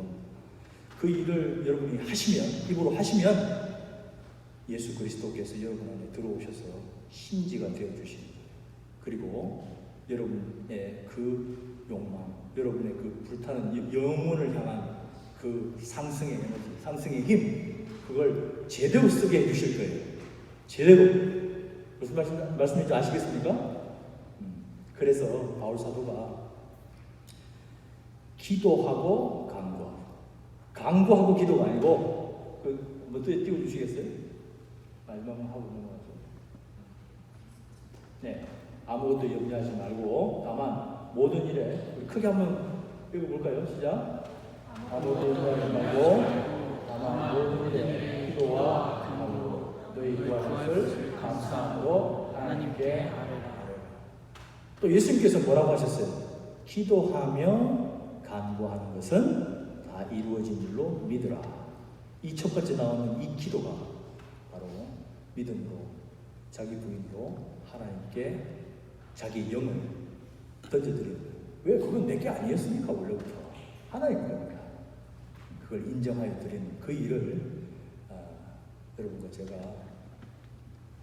A: 그 일을 여러분이 하시면, 입으로 하시면 예수 그리스도께서 여러분 안에 들어오셔서 심지가 되어주십니다. 그리고 여러분의 그 욕망, 여러분의 그 불타는 영혼을 향한 그 상승의 에너지, 상승의 힘, 그걸 제대로 쓰게 해주실 거예요. 제대로. 무슨 말씀인지 아시겠습니까? 그래서 바울 사도가 기도하고 강구하고 기도가 아니고 뭐 또 띄워주시겠어요? 마지막만 하고 넘어가죠. 네, 아무것도 염려하지 말고 다만 모든 일에 우리 크게 한번 읽어볼까요? 시작. 아무것도 염려하지 말고 다만 모든 일에 기도와 강구 너희 구할 것을 감사함으로 하나님께 아뢰라. 또 예수님께서 뭐라고 하셨어요? 기도하며 간구하는 것은 다 이루어진 일로 믿으라. 이 첫 번째 나오는 이 기도가 바로 믿음으로, 자기 부인으로 하나님께 자기 영을 던져드리는 거예요. 왜? 그건 내게 아니었습니까? 원래부터 하나님 겁니다. 그걸 인정하여 드리는 그 일을 여러분과 제가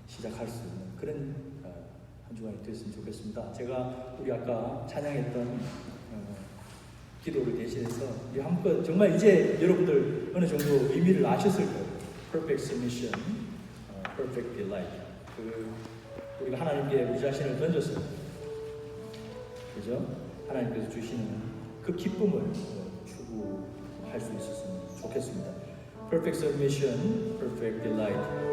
A: 시작할 수 있는 그런 한 주간이 됐으면 좋겠습니다. 제가 우리 아까 찬양했던 기도를 대신해서 한번 정말 이제 여러분들 어느 정도 의미를 아셨을 거예요. Perfect submission, perfect delight. 우리가 하나님께 우리 자신을 던졌어요. 그죠? 하나님께서 주시는 그 기쁨을 추구할 수 있었으면 좋겠습니다. Perfect submission, perfect delight.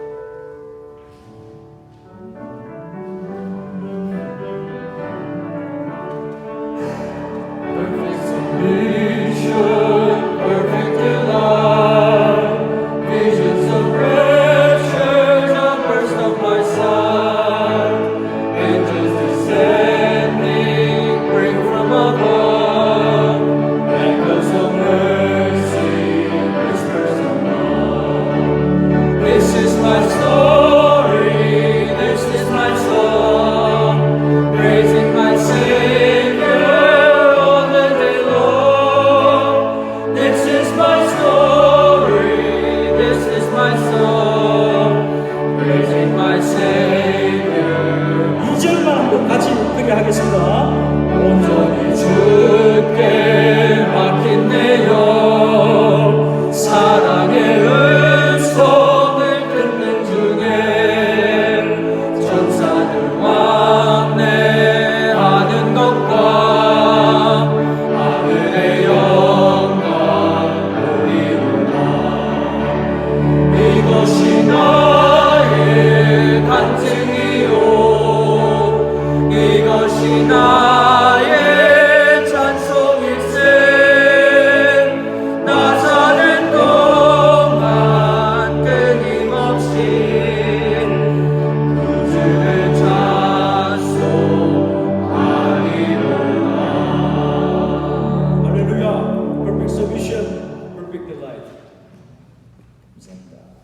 A: 하겠습니다. 온전히 주께 맡긴 내 영, 사랑의 음성을 듣는 중에 천사들 왕래하는 것과 하늘의 영광 보리로다. 이것이 나의 간증이요, 이것이 나 감사합니다.